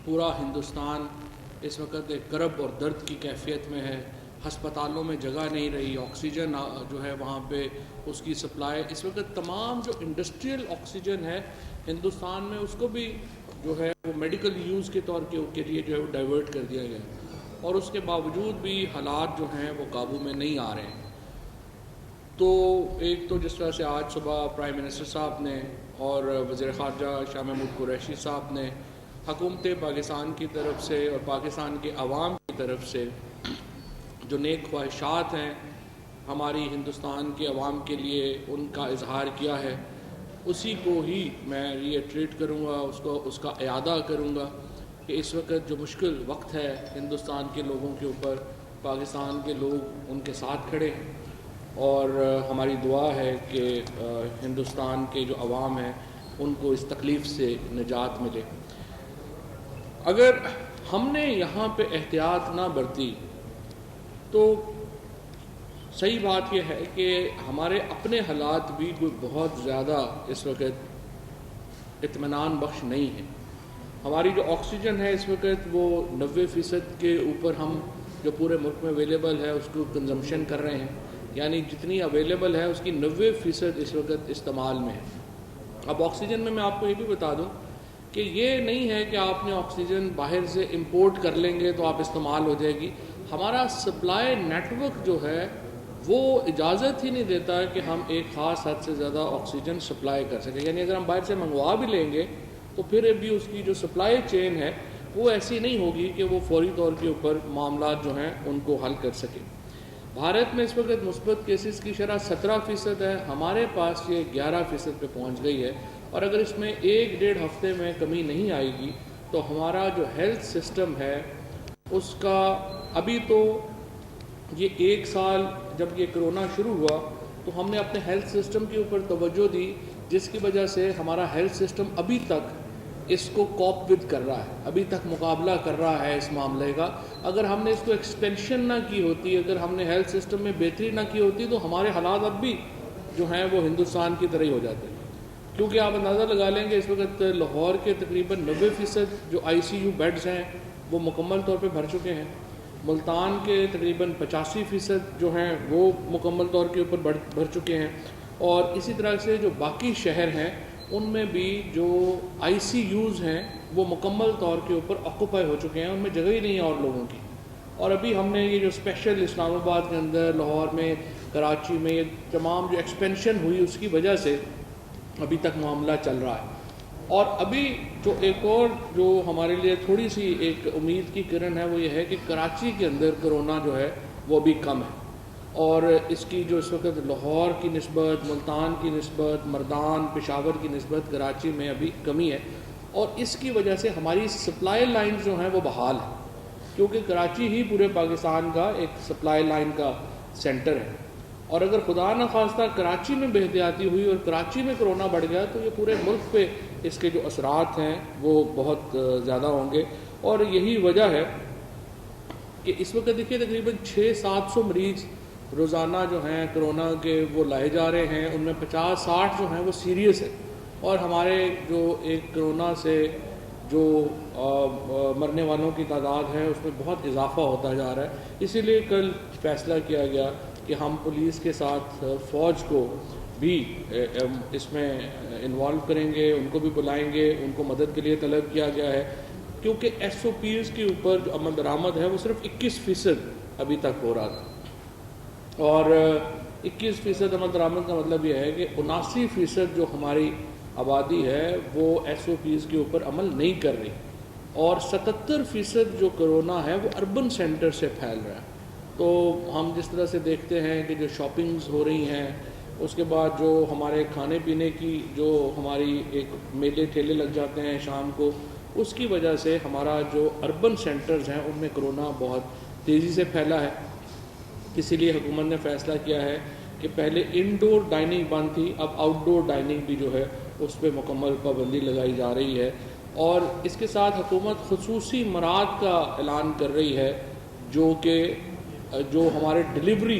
پورا ہندوستان اس وقت ایک کرب اور درد کی کیفیت میں ہے. ہسپتالوں میں جگہ نہیں رہی, آکسیجن جو ہے وہاں پہ اس کی سپلائی اس وقت تمام جو انڈسٹریل آکسیجن ہے ہندوستان میں اس کو بھی جو ہے وہ میڈیکل یوز کے طور کے لیے جو ہے وہ ڈائیورٹ کر دیا گیا, اور اس کے باوجود بھی حالات جو ہیں وہ قابو میں نہیں آ رہے ہیں. تو ایک تو جس طرح سے آج صبح پرائم منسٹر صاحب نے اور وزیر خارجہ شاہ محمود قریشی صاحب نے حکومت پاکستان کی طرف سے اور پاکستان کے عوام کی طرف سے جو نیک خواہشات ہیں ہماری ہندوستان کے عوام کے لیے ان کا اظہار کیا ہے, اسی کو ہی میں ری ایٹریٹ کروں گا, اس کا اعادہ کروں گا کہ اس وقت جو مشکل وقت ہے ہندوستان کے لوگوں کے اوپر, پاکستان کے لوگ ان کے ساتھ کھڑے ہیں, اور ہماری دعا ہے کہ ہندوستان کے جو عوام ہیں ان کو اس تکلیف سے نجات ملے. اگر ہم نے یہاں پہ احتیاط نہ برتی تو صحیح بات یہ ہے کہ ہمارے اپنے حالات بھی کوئی بہت زیادہ اس وقت اطمینان بخش نہیں ہیں. ہماری جو آکسیجن ہے اس وقت وہ 90% کے اوپر ہم جو پورے ملک میں اویلیبل ہے اس کو کنزمپشن کر رہے ہیں, یعنی جتنی اویلیبل ہے اس کی 90% اس وقت استعمال میں ہے. اب آکسیجن میں آپ کو یہ بھی بتا دوں کہ یہ نہیں ہے کہ آپ نے آکسیجن باہر سے امپورٹ کر لیں گے تو آپ استعمال ہو جائے گی. ہمارا سپلائی نیٹ ورک جو ہے وہ اجازت ہی نہیں دیتا کہ ہم ایک خاص حد سے زیادہ آکسیجن سپلائی کر سکیں, یعنی اگر ہم باہر سے منگوا بھی لیں گے تو پھر بھی اس کی جو سپلائی چین ہے وہ ایسی نہیں ہوگی کہ وہ فوری طور کے اوپر معاملات جو ہیں ان کو حل کر سکے. بھارت میں اس وقت مثبت کیسز کی شرح 17% ہے, ہمارے پاس یہ 11% پہ پہنچ گئی ہے, اور اگر اس میں 1-1.5 ہفتے میں کمی نہیں آئے گی تو ہمارا جو ہیلتھ سسٹم ہے اس کا ابھی تو یہ 1 سال جب یہ کرونا شروع ہوا تو ہم نے اپنے ہیلتھ سسٹم کے اوپر توجہ دی, جس کی وجہ سے ہمارا ہیلتھ سسٹم ابھی تک اس کو کوپ ود کر رہا ہے, ابھی تک مقابلہ کر رہا ہے اس معاملے کا. اگر ہم نے اس کو ایکسپینشن نہ کی ہوتی, اگر ہم نے ہیلتھ سسٹم میں بہتری نہ کی ہوتی تو ہمارے حالات اب بھی جو ہیں وہ ہندوستان کی طرح ہی ہو جاتے ہیں. کیونکہ آپ اندازہ لگا لیں گے اس وقت لاہور کے تقریباً 90% جو ICU بیڈز ہیں وہ مکمل طور پہ بھر چکے ہیں, ملتان کے تقریباً 85% جو ہیں وہ مکمل طور کے اوپر بھر چکے ہیں, اور اسی طرح سے جو باقی شہر ہیں ان میں بھی جو ICUs ہیں وہ مکمل طور کے اوپر آکوپائی ہو چکے ہیں, ان میں جگہ ہی نہیں ہے اور لوگوں کی. اور ابھی ہم نے یہ جو اسپیشل اسلام آباد کے اندر, لاہور میں, کراچی میں یہ تمام جو ایکسپینشن ہوئی اس کی وجہ سے ابھی تک معاملہ چل رہا ہے. اور ابھی جو ایک اور جو ہمارے لیے تھوڑی سی ایک امید کی کرن ہے وہ یہ ہے کہ کراچی کے اندر کرونا جو ہے وہ بھی کم ہے, اور اس کی جو اس وقت لاہور کی نسبت, ملتان کی نسبت, مردان, پشاور کی نسبت کراچی میں ابھی کمی ہے, اور اس کی وجہ سے ہماری سپلائی لائنز جو ہیں وہ بحال ہیں, کیونکہ کراچی ہی پورے پاکستان کا ایک سپلائی لائن کا سینٹر ہے. اور اگر خدا نہ خواستہ کراچی میں بے احتیاطی ہوئی اور کراچی میں کرونا بڑھ گیا تو یہ پورے ملک پہ اس کے جو اثرات ہیں وہ بہت زیادہ ہوں گے. اور یہی وجہ ہے کہ اس وقت دیکھیے تقریباً 600-700 مریض روزانہ جو ہیں کرونا کے وہ لائے جا رہے ہیں, ان میں 50-60 جو ہیں وہ سیریس ہیں, اور ہمارے جو ایک کرونا سے جو مرنے والوں کی تعداد ہے اس میں بہت اضافہ ہوتا جا رہا ہے. اسی لیے کل فیصلہ کیا گیا کہ ہم پولیس کے ساتھ فوج کو بھی اس میں انوالو کریں گے, ان کو بھی بلائیں گے, ان کو مدد کے لیے طلب کیا گیا ہے, کیونکہ SOPs کے اوپر جو عمل درآمد ہے وہ صرف 21% ابھی تک ہو رہا تھا, اور 21% عمل درآمد کا مطلب یہ ہے کہ 79% جو ہماری آبادی ہے وہ SOPs کے اوپر عمل نہیں کر رہی, اور 77% جو کرونا ہے وہ اربن سینٹر سے پھیل رہا ہے. تو ہم جس طرح سے دیکھتے ہیں کہ جو شاپنگز ہو رہی ہیں, اس کے بعد جو ہمارے کھانے پینے کی جو ہماری ایک میلے ٹھیلے لگ جاتے ہیں شام کو, اس کی وجہ سے ہمارا جو اربن سینٹرز ہیں ان میں کرونا بہت تیزی سے پھیلا ہے. اسی لیے حکومت نے فیصلہ کیا ہے کہ پہلے انڈور ڈائننگ بند تھی, اب آؤٹ ڈور ڈائننگ بھی جو ہے اس پہ مکمل پابندی لگائی جا رہی ہے, اور اس کے ساتھ حکومت خصوصی مراعات کا اعلان کر رہی ہے جو کہ جو ہمارے ڈیلیوری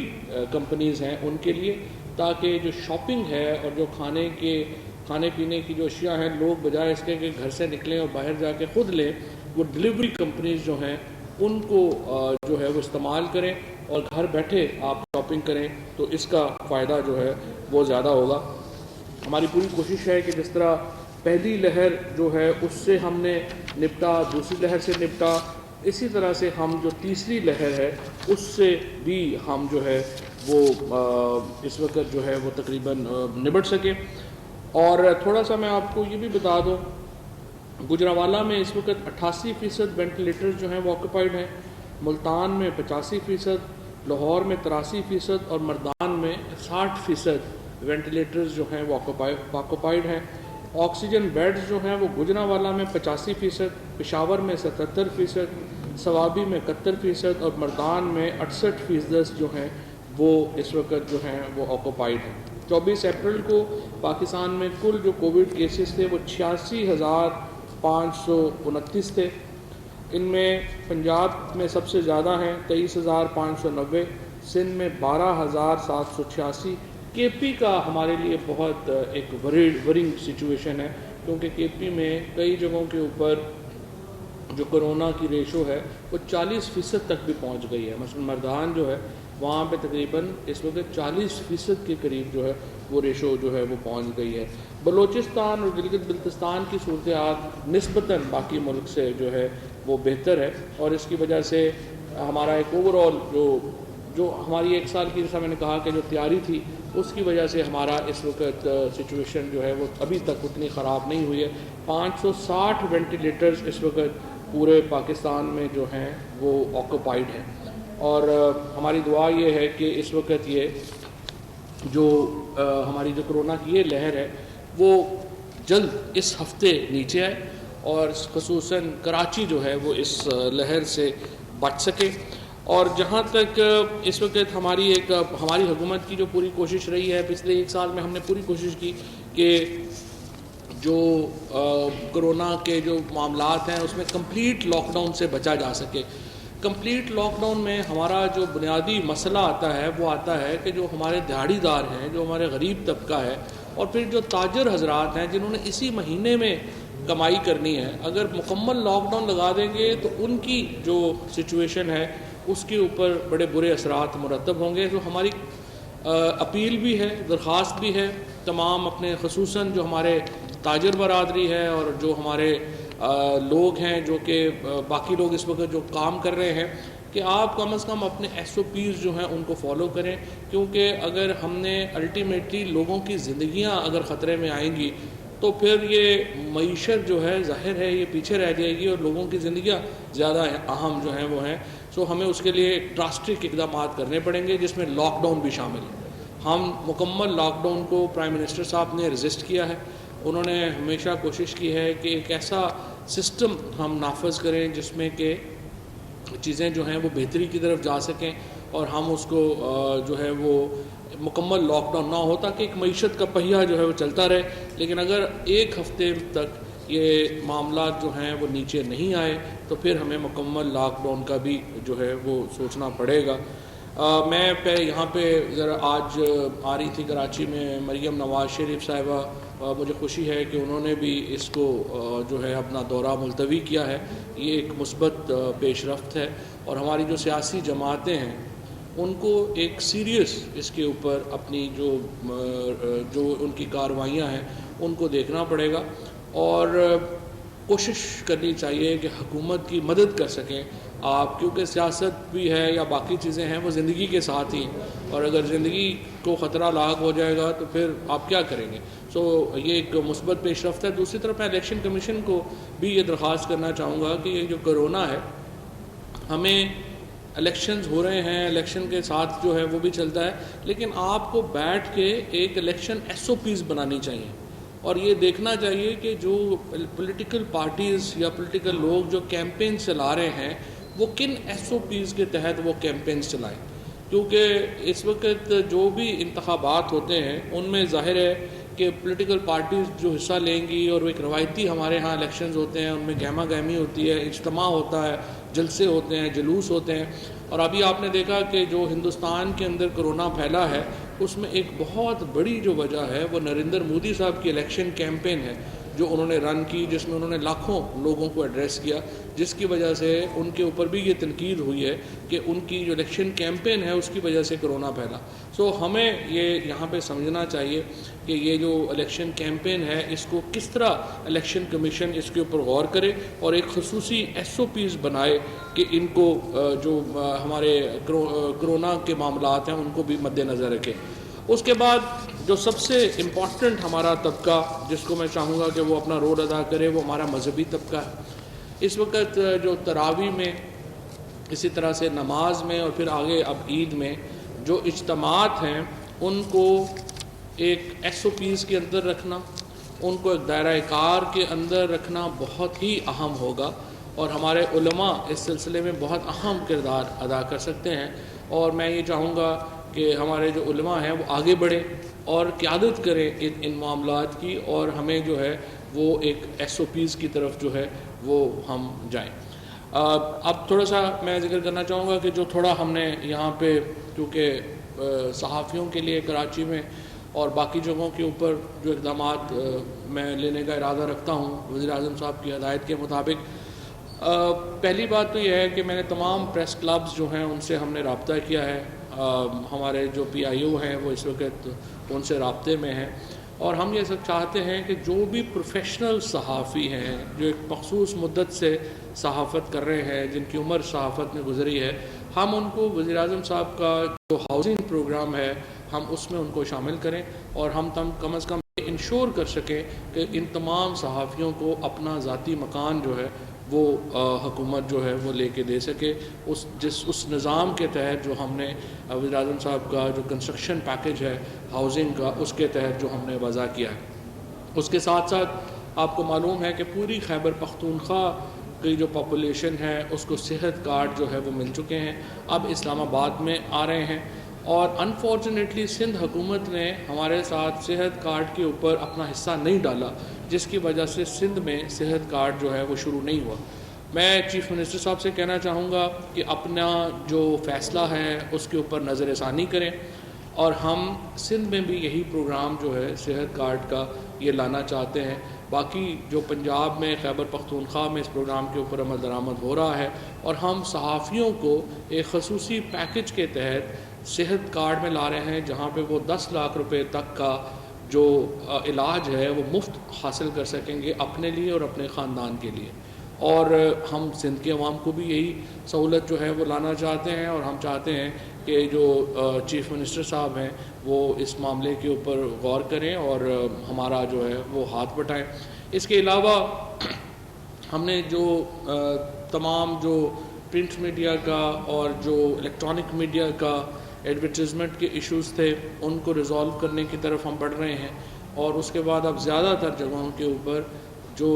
کمپنیز ہیں ان کے لیے, تاکہ جو شاپنگ ہے اور جو کھانے پینے کی جو اشیاء ہیں لوگ بجائے اس کے کہ گھر سے نکلیں اور باہر جا کے خود لیں, وہ ڈلیوری کمپنیز جو ہیں ان کو جو ہے وہ استعمال کریں اور گھر بیٹھے آپ شاپنگ کریں تو اس کا فائدہ جو ہے وہ زیادہ ہوگا. ہماری پوری کوشش ہے کہ جس طرح پہلی لہر جو ہے اس سے ہم نے نپٹا، دوسری لہر سے نپٹا، اسی طرح سے ہم جو تیسری لہر ہے اس سے بھی ہم جو ہے وہ اس وقت جو ہے وہ تقریباً نبٹ سکیں. اور تھوڑا سا میں آپ کو یہ بھی بتا دوں، گجرانوالہ میں اس وقت 88% وینٹیلیٹر جو ہیں وہ آکوپائڈ ہیں، ملتان میں 85%، لاہور میں 83% اور مردان میں 60% وینٹیلیٹرز جو ہیں وہ آکوپائڈ ہیں. آکسیجن بیڈز جو ہیں وہ گجرانوالہ میں 85%، پشاور میں 77%، سوابی میں 71% اور مردان میں 68% جو ہیں وہ اس وقت جو ہیں وہ آکوپائڈ ہیں. 24 اپریل کو پاکستان میں کل جو کووڈ کیسز تھے وہ 86,529 تھے. ان میں پنجاب میں سب سے زیادہ ہیں 23,590، سندھ میں 12,786. کے پی کا ہمارے لیے بہت ایک ورنگ سچویشن ہے، کیونکہ کے پی میں کئی جگہوں کے اوپر جو کرونا کی ریشو ہے وہ 40% تک بھی پہنچ گئی ہے. مثلا مردان جو ہے وہاں پہ تقریباً اس وقت 40% کے قریب جو ہے وہ ریشو جو ہے وہ پہنچ گئی ہے. بلوچستان اور گلگت بلتستان کی صورتحال نسبتاً باقی ملک سے جو ہے وہ بہتر ہے، اور اس کی وجہ سے ہمارا ایک اوور آل جو ہماری ایک سال کی، جیسا میں نے کہا کہ جو تیاری تھی اس کی وجہ سے ہمارا اس وقت سچویشن جو ہے وہ ابھی تک اتنی خراب نہیں ہوئی ہے. 560 وینٹیلیٹرز اس وقت پورے پاکستان میں جو ہیں وہ آکوپائڈ ہیں. اور ہماری دعا یہ ہے کہ اس وقت یہ جو ہماری جو کرونا کی یہ لہر ہے وہ جلد اس ہفتے نیچے آئے اور خصوصاً کراچی جو ہے وہ اس لہر سے بچ سکے. اور جہاں تک اس وقت ہماری حکومت کی جو پوری کوشش رہی ہے، پچھلے ایک سال میں ہم نے پوری کوشش کی کہ جو کرونا کے جو معاملات ہیں اس میں کمپلیٹ لاک ڈاؤن سے بچا جا سکے. کمپلیٹ لاک ڈاؤن میں ہمارا جو بنیادی مسئلہ آتا ہے وہ آتا ہے کہ جو ہمارے دیہڑی دار ہیں، جو ہمارے غریب طبقہ ہے، اور پھر جو تاجر حضرات ہیں جنہوں نے اسی مہینے میں کمائی کرنی ہے، اگر مکمل لاک ڈاؤن لگا دیں گے تو ان کی جو سچویشن ہے اس کے اوپر بڑے برے اثرات مرتب ہوں گے. تو ہماری اپیل بھی ہے، درخواست بھی ہے تمام اپنے خصوصاً جو ہمارے تاجر برادری ہے اور جو ہمارے لوگ ہیں جو کہ باقی لوگ اس وقت جو کام کر رہے ہیں، کہ آپ کم از کم اپنے SOPs جو ہیں ان کو فالو کریں، کیونکہ اگر ہم نے الٹیمیٹلی لوگوں کی زندگیاں اگر خطرے میں آئیں گی تو پھر یہ معیشت جو ہے ظاہر ہے یہ پیچھے رہ جائے گی اور لوگوں کی زندگیاں زیادہ اہم جو ہیں وہ ہیں. سو ہمیں اس کے لیے ڈراسٹک اقدامات کرنے پڑیں گے جس میں لاک ڈاؤن بھی شامل ہے. ہم مکمل لاک ڈاؤن کو پرائم منسٹر صاحب نے رجسٹ کیا ہے. انہوں نے ہمیشہ کوشش کی ہے کہ ایک ایسا سسٹم ہم نافذ کریں جس میں کہ چیزیں جو ہیں وہ بہتری کی طرف جا سکیں اور ہم اس کو جو ہے وہ مکمل لاک ڈاؤن نہ ہو تاکہ ایک معیشت کا پہیہ جو ہے وہ چلتا رہے. لیکن اگر ایک ہفتے تک یہ معاملات جو ہیں وہ نیچے نہیں آئے تو پھر ہمیں مکمل لاک ڈاؤن کا بھی جو ہے وہ سوچنا پڑے گا. میں یہاں پہ ذرا آج آ رہی تھی کراچی میں مریم نواز شریف صاحبہ، مجھے خوشی ہے کہ انہوں نے بھی اس کو جو ہے اپنا دورہ ملتوی کیا ہے. یہ ایک مثبت پیش رفت ہے اور ہماری جو سیاسی جماعتیں ہیں ان کو ایک سیریس اس کے اوپر اپنی جو ان کی کارروائیاں ہیں ان کو دیکھنا پڑے گا اور کوشش کرنی چاہیے کہ حکومت کی مدد کر سکیں آپ، کیونکہ سیاست بھی ہے یا باقی چیزیں ہیں وہ زندگی کے ساتھ ہی، اور اگر زندگی کو خطرہ لاحق ہو جائے گا تو پھر آپ کیا کریں گے. سو یہ ایک مثبت پیش رفت ہے. دوسری طرف میں الیکشن کمیشن کو بھی یہ درخواست کرنا چاہوں گا کہ یہ جو کرونا ہے، ہمیں الیکشنز ہو رہے ہیں، الیکشن کے ساتھ جو ہے وہ بھی چلتا ہے، لیکن آپ کو بیٹھ کے ایک الیکشن SOPs بنانی چاہیے اور یہ دیکھنا چاہیے کہ جو پولیٹیکل پارٹیز یا پولیٹیکل لوگ جو کیمپینز چلا رہے ہیں وہ کن SOPs کے تحت وہ کیمپینز چلائیں. کیونکہ اس وقت جو بھی انتخابات ہوتے ہیں ان میں ظاہر ہے کہ پولیٹیکل پارٹیز جو حصہ لیں گی، اور وہ ایک روایتی ہمارے ہاں الیکشنز ہوتے ہیں ان میں گہما گہمی ہوتی ہے، اجتماع ہوتا ہے، جلسے ہوتے ہیں، جلوس ہوتے ہیں. اور ابھی آپ نے دیکھا کہ جو ہندوستان کے اندر کرونا پھیلا ہے اس میں ایک بہت بڑی جو وجہ ہے وہ نریندر مودی صاحب کی الیکشن کیمپین ہے، جو انہوں نے رن کی، جس میں انہوں نے لاکھوں لوگوں کو ایڈریس کیا، جس کی وجہ سے ان کے اوپر بھی یہ تنقید ہوئی ہے کہ ان کی جو الیکشن کیمپین ہے اس کی وجہ سے کرونا پھیلا۔ سو ہمیں یہ یہاں پہ سمجھنا چاہیے کہ یہ جو الیکشن کیمپین ہے اس کو کس طرح الیکشن کمیشن اس کے اوپر غور کرے اور ایک خصوصی SOPs بنائے کہ ان کو جو ہمارے کرونا کے معاملات ہیں ان کو بھی مد نظر رکھے۔ اس کے بعد جو سب سے امپورٹنٹ ہمارا طبقہ جس کو میں چاہوں گا کہ وہ اپنا رول ادا کرے وہ ہمارا مذہبی طبقہ ہے۔ اس وقت جو تراویح میں، اسی طرح سے نماز میں اور پھر آگے اب عید میں جو اجتماعات ہیں ان کو ایک SOPs کے اندر رکھنا، ان کو ایک دائرہ کار کے اندر رکھنا بہت ہی اہم ہوگا، اور ہمارے علماء اس سلسلے میں بہت اہم کردار ادا کر سکتے ہیں۔ اور میں یہ چاہوں گا کہ ہمارے جو علماء ہیں وہ آگے بڑھیں اور قیادت کریں ان معاملات کی، اور ہمیں جو ہے وہ ایک SOPs کی طرف جو ہے وہ ہم جائیں۔ اب تھوڑا سا میں ذکر کرنا چاہوں گا کہ جو تھوڑا ہم نے یہاں پہ کیونکہ صحافیوں کے لیے کراچی میں اور باقی جگہوں کے اوپر جو اقدامات میں لینے کا ارادہ رکھتا ہوں وزیر اعظم صاحب کی ہدایت کے مطابق، پہلی بات تو یہ ہے کہ میں نے تمام پریس کلبز جو ہیں ان سے ہم نے رابطہ کیا ہے، ہمارے جو PIO ہیں وہ اس وقت ان سے رابطے میں ہیں، اور ہم یہ سب چاہتے ہیں کہ جو بھی پروفیشنل صحافی ہیں جو ایک مخصوص مدت سے صحافت کر رہے ہیں، جن کی عمر صحافت میں گزری ہے، ہم ان کو وزیر اعظم صاحب کا جو ہاؤسنگ پروگرام ہے ہم اس میں ان کو شامل کریں، اور ہم کم از کم انشور کر سکیں کہ ان تمام صحافیوں کو اپنا ذاتی مکان جو ہے وہ حکومت جو ہے وہ لے کے دے سکے، اس نظام کے تحت جو ہم نے وزیر اعظم صاحب کا جو کنسٹرکشن پیکج ہے ہاؤسنگ کا اس کے تحت جو ہم نے وضع کیا ہے۔ اس کے ساتھ ساتھ آپ کو معلوم ہے کہ پوری خیبر پختونخوا کی جو پاپولیشن ہے اس کو صحت کارڈ جو ہے وہ مل چکے ہیں، اب اسلام آباد میں آ رہے ہیں، اور انفارچونیٹلی سندھ حکومت نے ہمارے ساتھ صحت کارڈ کے اوپر اپنا حصہ نہیں ڈالا، جس کی وجہ سے سندھ میں صحت کارڈ جو ہے وہ شروع نہیں ہوا۔ میں چیف منسٹر صاحب سے کہنا چاہوں گا کہ اپنا جو فیصلہ ہے اس کے اوپر نظر ثانی کریں، اور ہم سندھ میں بھی یہی پروگرام جو ہے صحت کارڈ کا یہ لانا چاہتے ہیں۔ باقی جو پنجاب میں خیبر پختونخوا میں اس پروگرام کے اوپر عمل درآمد ہو رہا ہے، اور ہم صحافیوں کو ایک خصوصی پیکج کے تحت صحت کارڈ میں لا رہے ہیں جہاں پہ وہ 10 لاکھ روپے تک کا جو علاج ہے وہ مفت حاصل کر سکیں گے اپنے لیے اور اپنے خاندان کے لیے، اور ہم سندھ کے عوام کو بھی یہی سہولت جو ہے وہ لانا چاہتے ہیں، اور ہم چاہتے ہیں کہ جو چیف منسٹر صاحب ہیں وہ اس معاملے کے اوپر غور کریں اور ہمارا جو ہے وہ ہاتھ بٹائیں۔ اس کے علاوہ ہم نے جو تمام جو پرنٹ میڈیا کا اور جو الیکٹرانک میڈیا کا ایڈورٹیزمنٹ کے ایشوز تھے ان کو ریزالو کرنے کی طرف ہم بڑھ رہے ہیں، اور اس کے بعد اب زیادہ تر جگہوں کے اوپر جو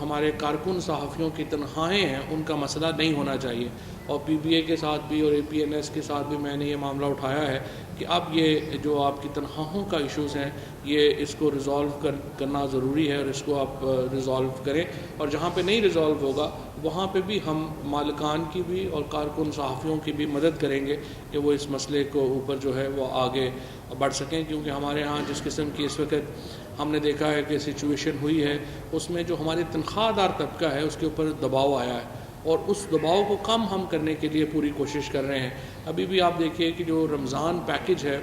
ہمارے کارکن صحافیوں کی تنخواہیں ہیں ان کا مسئلہ نہیں ہونا چاہیے، اور PBA کے ساتھ بھی اور APNS کے ساتھ بھی میں نے یہ معاملہ اٹھایا ہے کہ اب یہ جو آپ کی تنخواہوں کا ایشوز ہیں یہ اس کو ریزالو کرنا ضروری ہے، اور اس کو آپ ریزالو کریں، اور جہاں پہ نہیں ریزالو ہوگا وہاں پہ بھی ہم مالکان کی بھی اور کارکن صحافیوں کی بھی مدد کریں گے کہ وہ اس مسئلے کو اوپر جو ہے وہ آگے بڑھ سکیں، کیونکہ ہمارے ہاں جس قسم کی اس وقت ہم نے دیکھا ہے کہ سچویشن ہوئی ہے اس میں جو ہماری تنخواہ دار طبقہ ہے اس کے اوپر دباؤ آیا ہے، اور اس دباؤ کو کم ہم کرنے کے لیے پوری کوشش کر رہے ہیں۔ ابھی بھی آپ دیکھیے کہ جو رمضان پیکج ہے،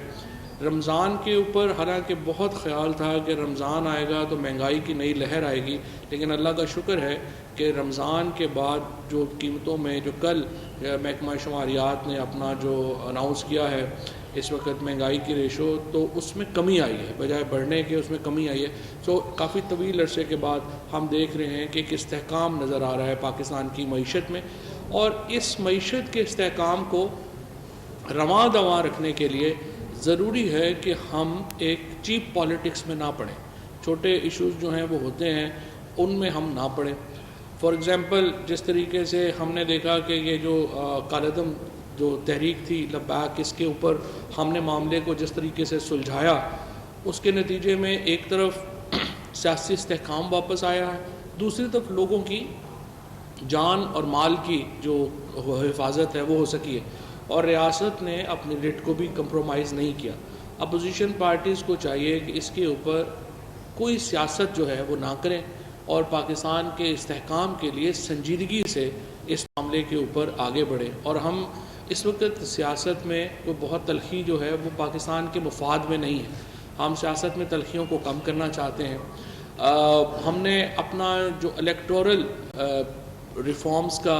رمضان کے اوپر حالانکہ بہت خیال تھا کہ رمضان آئے گا تو مہنگائی کی نئی لہر آئے گی، لیکن اللہ کا شکر ہے کہ رمضان کے بعد جو قیمتوں میں جو کل محکمہ شماریات نے اپنا جو اناؤنس کیا ہے اس وقت مہنگائی کی ریشو، تو اس میں کمی آئی ہے، بجائے بڑھنے کے اس میں کمی آئی ہے۔ سو کافی طویل عرصے کے بعد ہم دیکھ رہے ہیں کہ ایک استحکام نظر آ رہا ہے پاکستان کی معیشت میں، اور اس معیشت کے استحکام کو رواں دواں رکھنے کے لیے ضروری ہے کہ ہم ایک چیپ پالیٹکس میں نہ پڑیں، چھوٹے ایشوز جو ہیں وہ ہوتے ہیں ان میں ہم نہ پڑیں۔ فار ایگزامپل جس طریقے سے ہم نے دیکھا کہ یہ جو کالعدم جو تحریک تھی لبیک، اس کے اوپر ہم نے معاملے کو جس طریقے سے سلجھایا، اس کے نتیجے میں ایک طرف سیاسی استحکام واپس آیا ہے، دوسری طرف لوگوں کی جان اور مال کی جو حفاظت ہے وہ ہو سکی ہے، اور ریاست نے اپنی ریٹ کو بھی کمپرومائز نہیں کیا۔ اپوزیشن پارٹیز کو چاہیے کہ اس کے اوپر کوئی سیاست جو ہے وہ نہ کریں اور پاکستان کے استحکام کے لیے سنجیدگی سے اس معاملے کے اوپر آگے بڑھیں. اور ہم اس وقت سیاست میں کوئی بہت تلخی جو ہے وہ پاکستان کے مفاد میں نہیں ہے. ہم سیاست میں تلخیوں کو کم کرنا چاہتے ہیں. ہم نے اپنا جو الیکٹورل ریفارمز کا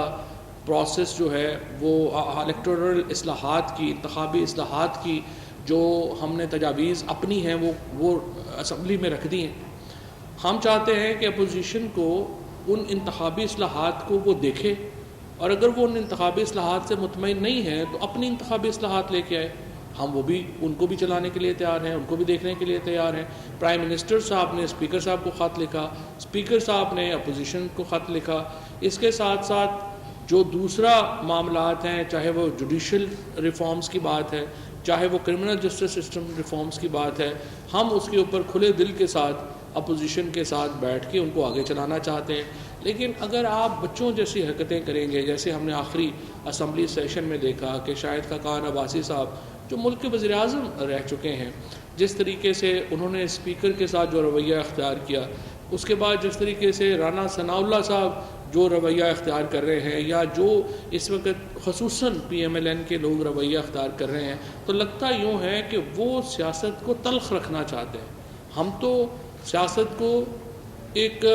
پروسیس جو ہے وہ الیکٹورل اصلاحات کی, انتخابی اصلاحات کی جو ہم نے تجاویز اپنی ہیں وہ اسمبلی میں رکھ دی ہیں. ہم چاہتے ہیں کہ اپوزیشن کو ان انتخابی اصلاحات کو وہ دیکھے, اور اگر وہ ان انتخابی اصلاحات سے مطمئن نہیں ہے تو اپنی انتخابی اصلاحات لے کے آئے. ہم ان کو بھی چلانے کے لیے تیار ہیں, ان کو بھی دیکھنے کے لیے تیار ہیں. پرائم منسٹر صاحب نے اسپیکر صاحب کو خط لکھا, اسپیکر صاحب نے اپوزیشن کو خط لکھا. اس کے ساتھ ساتھ جو دوسرا معاملات ہیں, چاہے وہ جوڈیشل ریفارمز کی بات ہے, چاہے وہ کرمنل جسٹس سسٹم ریفارمز کی بات ہے, ہم اس کے اوپر کھلے دل کے ساتھ اپوزیشن کے ساتھ بیٹھ کے ان کو آگے چلانا چاہتے ہیں. لیکن اگر آپ بچوں جیسی حرکتیں کریں گے, جیسے ہم نے آخری اسمبلی سیشن میں دیکھا کہ شاہد خاقان عباسی صاحب جو ملک کے وزیر اعظم رہ چکے ہیں, جس طریقے سے انہوں نے اسپیکر کے ساتھ جو رویہ اختیار کیا, اس کے بعد جس طریقے سے رانا ثناء اللہ صاحب جو رویہ اختیار کر رہے ہیں, یا جو اس وقت خصوصاً پی ایم ایل این کے لوگ رویہ اختیار کر رہے ہیں, تو لگتا یوں ہے کہ وہ سیاست کو تلخ رکھنا چاہتے ہیں. ہم تو سیاست کو ایک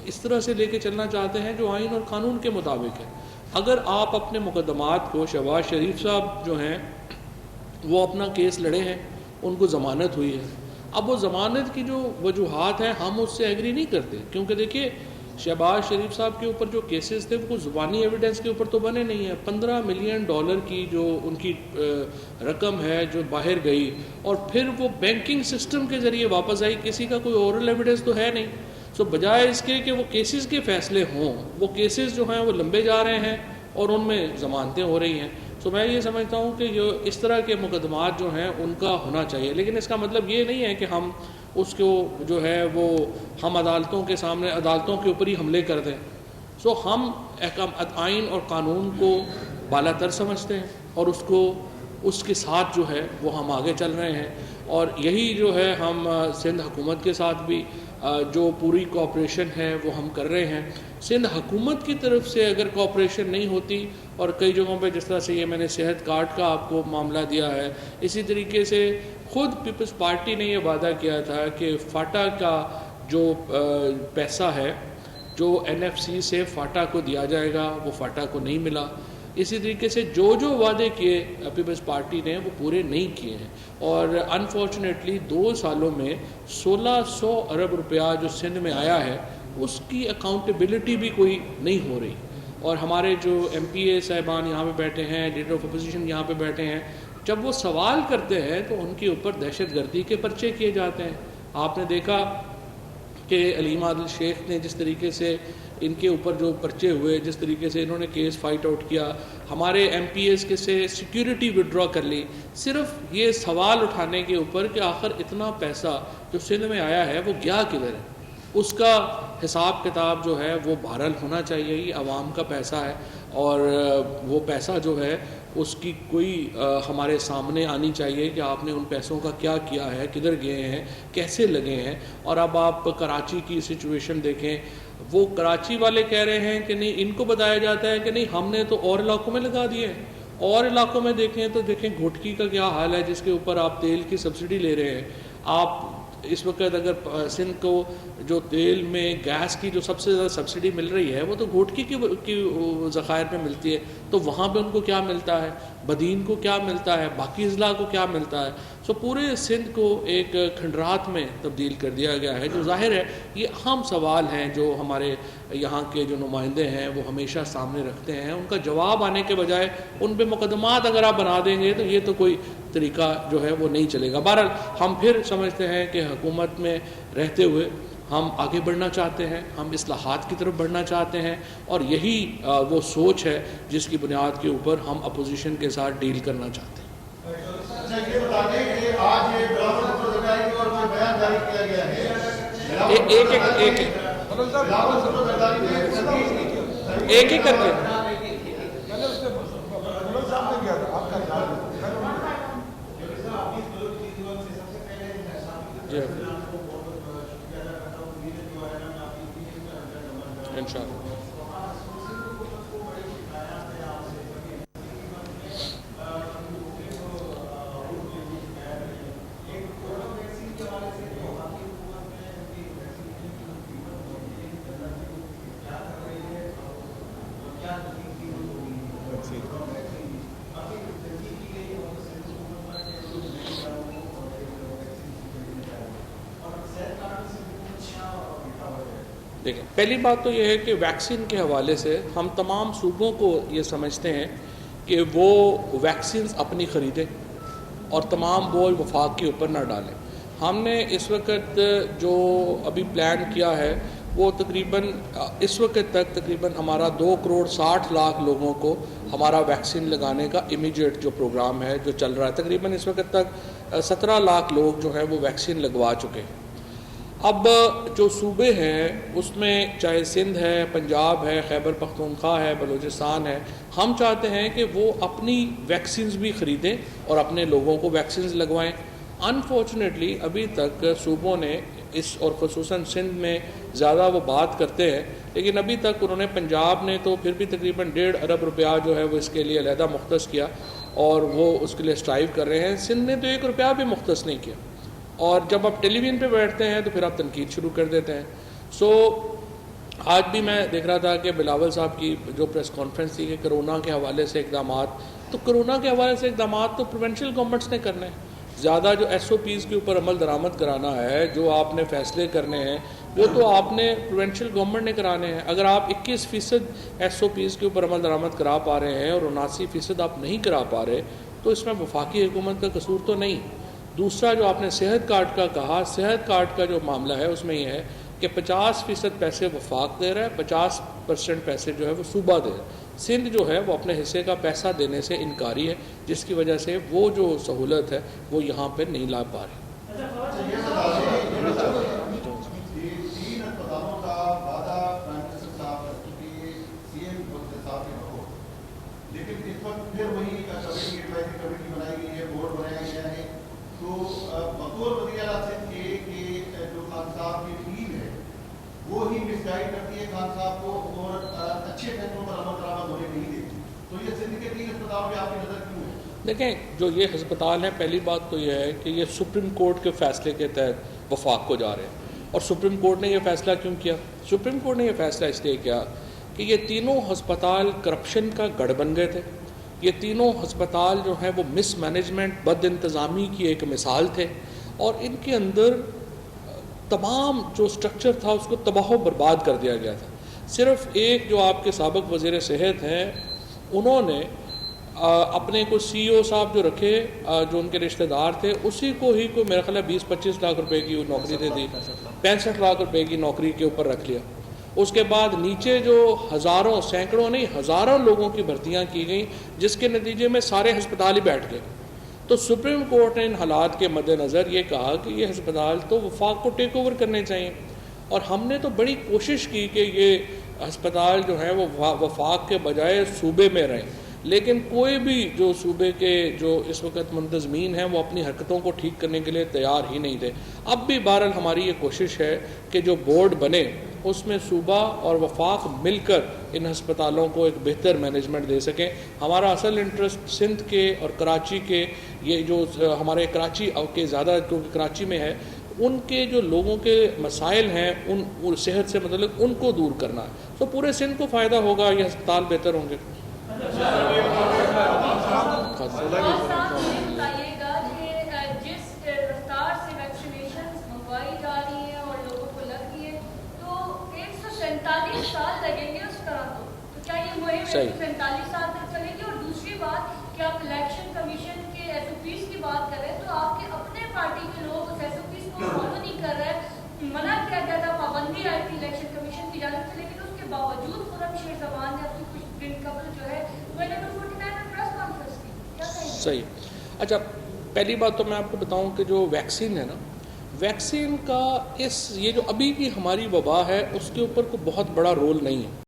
اس طرح سے لے کے چلنا چاہتے ہیں جو آئین اور قانون کے مطابق ہے. اگر آپ اپنے مقدمات کو, شہباز شریف صاحب جو ہیں وہ اپنا کیس لڑے ہیں, ان کو ضمانت ہوئی ہے. اب وہ ضمانت کی جو وجوہات ہیں ہم اس سے ایگری نہیں کرتے, کیونکہ دیکھیے شہباز شریف صاحب کے اوپر جو کیسز تھے وہ زبانی ایویڈنس کے اوپر تو بنے نہیں ہیں. $15 ملین کی جو ان کی رقم ہے جو باہر گئی, اور پھر وہ بینکنگ سسٹم کے ذریعے واپس آئی, کسی کا کوئی اورل ایویڈنس تو ہے نہیں. سو بجائے اس کے کہ وہ کیسز کے فیصلے ہوں, وہ کیسز جو ہیں وہ لمبے جا رہے ہیں اور ان میں ضمانتیں ہو رہی ہیں. سو میں یہ سمجھتا ہوں کہ اس طرح کے مقدمات جو ہیں ان کا ہونا چاہیے. لیکن اس کا مطلب یہ نہیں ہے کہ ہم اس کو جو ہے وہ ہم عدالتوں کے سامنے, عدالتوں کے اوپر ہی حملے کر دیں. سو ہم آئین اور قانون کو بالا تر سمجھتے ہیں اور اس کے ساتھ جو ہے وہ ہم آگے چل رہے ہیں. اور یہی جو ہے ہم سندھ حکومت کے ساتھ بھی جو پوری کوآپریشن ہے وہ ہم کر رہے ہیں. سندھ حکومت کی طرف سے اگر کوآپریشن نہیں ہوتی, اور کئی جگہوں پہ جس طرح سے یہ میں نے صحت کارڈ کا آپ کو معاملہ دیا ہے, اسی طریقے سے خود پیپلز پارٹی نے یہ وعدہ کیا تھا کہ فاٹا کا جو پیسہ ہے جو NFC سے فاٹا کو دیا جائے گا, وہ فاٹا کو نہیں ملا. اسی طریقے سے جو وعدے کیے پیپلز پارٹی نے وہ پورے نہیں کیے ہیں, اور انفارچونیٹلی 2 سالوں میں 1600 ارب روپیہ جو سندھ میں آیا ہے اس کی اکاؤنٹیبلٹی بھی کوئی نہیں ہو رہی. اور ہمارے جو MPA صاحبان یہاں پہ بیٹھے ہیں, لیڈر آف اپوزیشن یہاں پہ بیٹھے ہیں, جب وہ سوال کرتے ہیں تو ان کے اوپر دہشت گردی کے پرچے کیے جاتے ہیں. آپ نے دیکھا کہ علیم عادل شیخ نے جس طریقے سے ان کے اوپر جو پرچے ہوئے, جس طریقے سے انہوں نے کیس فائٹ آؤٹ کیا, ہمارے MPAs کے سے سیکیورٹی وڈرا کر لی, صرف یہ سوال اٹھانے کے اوپر کہ آخر اتنا پیسہ جو سندھ میں آیا ہے وہ گیا کدھر ہے. اس کا حساب کتاب جو ہے وہ بہرحال ہونا چاہیے. یہ عوام کا پیسہ ہے, اور وہ پیسہ جو ہے اس کی کوئی ہمارے سامنے آنی چاہیے کہ آپ نے ان پیسوں کا کیا کیا ہے, کدھر گئے ہیں, کیسے لگے ہیں. اور اب آپ کراچی کی سچویشن دیکھیں, وہ کراچی والے کہہ رہے ہیں کہ نہیں, ان کو بتایا جاتا ہے کہ نہیں ہم نے تو اور علاقوں میں لگا دیے ہیں. اور علاقوں میں دیکھیں تو دیکھیں گھٹکی کا کیا حال ہے, جس کے اوپر آپ تیل کی سبسڈی لے رہے ہیں. آپ اس وقت اگر سندھ کو جو تیل میں گیس کی جو سب سے زیادہ سبسڈی مل رہی ہے وہ تو گھوٹکی کی ذخائر میں ملتی ہے, تو وہاں پہ ان کو کیا ملتا ہے, بدین کو کیا ملتا ہے, باقی اضلاع کو کیا ملتا ہے. سو پورے سندھ کو ایک کھنڈرات میں تبدیل کر دیا گیا ہے, جو ظاہر ہے یہ اہم سوال ہیں جو ہمارے یہاں کے جو نمائندے ہیں وہ ہمیشہ سامنے رکھتے ہیں. ان کا جواب آنے کے بجائے ان پہ مقدمات اگر آپ بنا دیں گے تو یہ تو کوئی طریقہ جو ہے وہ نہیں چلے گا. بہرحال ہم پھر سمجھتے ہیں کہ حکومت میں رہتے ہوئے ہم آگے بڑھنا چاہتے ہیں, ہم اصلاحات کی طرف بڑھنا چاہتے ہیں, اور یہی وہ سوچ ہے جس کی بنیاد کے اوپر ہم اپوزیشن کے ساتھ ڈیل کرنا چاہتے ہیں. ایک ایک کر کے ویکسین. دیکھیں، پہلی بات تو یہ ہے کہ ویکسین کے حوالے سے ہم تمام صوبوں کو یہ سمجھتے ہیں کہ وہ ویکسینز اپنی خریدیں اور تمام بوجھ وفاق کے اوپر نہ ڈالیں. ہم نے اس وقت جو ابھی پلان کیا ہے وہ تقریباً اس وقت تک تقریباً ہمارا 2,60,00,000 لوگوں کو ہمارا ویکسین لگانے کا امیجیٹ جو پروگرام ہے جو چل رہا ہے. تقریباً اس وقت تک 17 لاکھ لوگ جو ہیں وہ ویکسین لگوا چکے ہیں. اب جو صوبے ہیں اس میں چاہے سندھ ہے، پنجاب ہے، خیبر پختونخوا ہے، بلوچستان ہے، ہم چاہتے ہیں کہ وہ اپنی ویکسینز بھی خریدیں اور اپنے لوگوں کو ویکسینز لگوائیں. انفارچونیٹلی ابھی تک صوبوں نے اس اور خصوصاً سندھ میں زیادہ وہ بات کرتے ہیں، لیکن ابھی تک انہوں نے پنجاب نے تو پھر بھی تقریباً 1.5 ارب روپیہ جو ہے وہ اس کے لیے علیحدہ مختص کیا اور وہ اس کے لیے اسٹرائیو کر رہے ہیں. سندھ نے تو 1 روپیہ بھی مختص نہیں کیا، اور جب آپ ٹیلی ویژن پہ بیٹھتے ہیں تو پھر آپ تنقید شروع کر دیتے ہیں. آج بھی میں دیکھ رہا تھا کہ بلاول صاحب کی جو پریس کانفرنس تھی کہ کرونا کے حوالے سے اقدامات، تو کرونا کے حوالے سے اقدامات تو پروونشل گورنمنٹس نے کرنے ہیں. زیادہ جو SOPs کے اوپر عمل درآمد کرانا ہے، جو آپ نے فیصلے کرنے ہیں، وہ تو آپ نے پروونشل گورنمنٹ نے کرانے ہیں. اگر آپ 21% SOPs کے اوپر عمل درآمد کرا پا رہے ہیں اور 79% آپ نہیں کرا پا رہے، تو اس میں وفاقی حکومت کا قصور تو نہیں. دوسرا جو آپ نے صحت کارڈ کا کہا، صحت کارڈ کا جو معاملہ ہے اس میں یہ ہے کہ 50% پیسے وفاق دے رہا ہے، 50% پیسے جو ہے وہ صوبہ دے رہا ہے. سندھ جو ہے وہ اپنے حصے کا پیسہ دینے سے انکاری ہے، جس کی وجہ سے وہ جو سہولت ہے وہ یہاں پہ نہیں لا پا رہے. وہی مس گائیڈ کرتی ہے خان صاحب کو اور اچھے فیصلوں پر عمل درآمد ہونے نہیں دیتی. تو یہ سندھ کے 3 اسپتالوں پہ آپ کی نظر کیوں ہے؟ دیکھیں، جو یہ ہسپتال ہیں، پہلی بات تو یہ ہے کہ یہ سپریم کورٹ کے فیصلے کے تحت وفاق کو جا رہے ہیں. اور سپریم کورٹ نے یہ فیصلہ کیوں کیا؟ سپریم کورٹ نے یہ فیصلہ اس لیے کیا کہ یہ تینوں ہسپتال کرپشن کا گڑھ بن گئے تھے. یہ تینوں ہسپتال جو ہیں وہ مس مینجمنٹ، بد انتظامی کی ایک مثال تھے، اور ان کے اندر تمام جو سٹرکچر تھا اس کو تباہ و برباد کر دیا گیا تھا. صرف ایک جو آپ کے سابق وزیر صحت ہیں، انہوں نے اپنے کو CEO صاحب جو رکھے، جو ان کے رشتہ دار تھے، اسی کو ہی کو میرا خیال ہے 20-25 لاکھ روپے کی نوکری دے دی، 65 لاکھ روپے کی نوکری کے اوپر رکھ لیا. اس کے بعد نیچے جو ہزاروں، سینکڑوں نہیں ہزاروں لوگوں کی بھرتیاں کی گئیں، جس کے نتیجے میں سارے ہسپتال ہی بیٹھ گئے. تو سپریم کورٹ نے ان حالات کے مد نظر یہ کہا کہ یہ ہسپتال تو وفاق کو ٹیک اوور کرنے چاہیے. اور ہم نے تو بڑی کوشش کی کہ یہ ہسپتال جو ہیں وہ وفاق کے بجائے صوبے میں رہیں، لیکن کوئی بھی جو صوبے کے جو اس وقت منتظمین ہیں وہ اپنی حرکتوں کو ٹھیک کرنے کے لیے تیار ہی نہیں تھے. اب بھی بہرحال ہماری یہ کوشش ہے کہ جو بورڈ بنے اس میں صوبہ اور وفاق مل کر ان ہسپتالوں کو ایک بہتر مینجمنٹ دے سکیں. ہمارا اصل انٹرسٹ سندھ کے اور کراچی کے، یہ جو ہمارے کراچی کے زیادہ کیونکہ کراچی میں ہے، ان کے جو لوگوں کے مسائل ہیں ان صحت سے متعلق ان کو دور کرنا ہے. تو پورے سندھ کو فائدہ ہوگا، یہ ہسپتال بہتر ہوں گے. صحیح 45 سال تک چلے گی. اور دوسری بات کہ آپ الیکشن کمیشن کے SOPs کی بات کریں تو آپ کے اپنے پارٹی کے لوگ اس SOPs کو فالو نہیں کر رہے. منع کیا گیا تھا، پابندی آئی تھی الیکشن کمیشن کی جانب سے، لیکن اس کے باوجود خرم شیر زمان نے اپنی کچھ دن قبل جو ہے 49 میں پریس کانفرنس کی. کیا کہیں گے؟ صحیح. اچھا، پہلی بات تو میں آپ کو بتاؤں کہ جو ویکسین ہے نا، ویکسین کا یہ جو ابھی کی ہماری وبا ہے اس کے اوپر کوئی بہت بڑا رول نہیں ہے.